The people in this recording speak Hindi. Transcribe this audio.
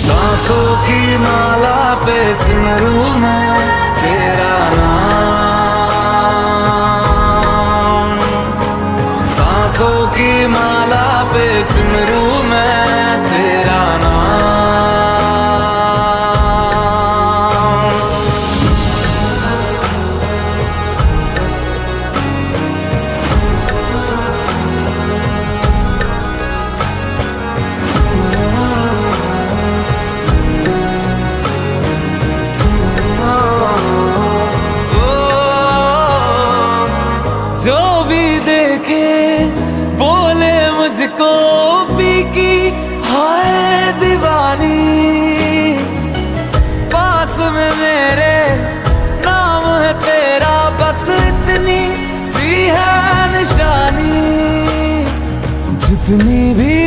सांसों की माला पे सिमरू मैं तेरा नाम। सांसों की माला पे सिमरू मैं तेरा नाम। जो भी देखे बोले मुझको पी की हाय दीवानी। पास में मेरे नाम है तेरा, बस इतनी सी है निशानी। जितनी भी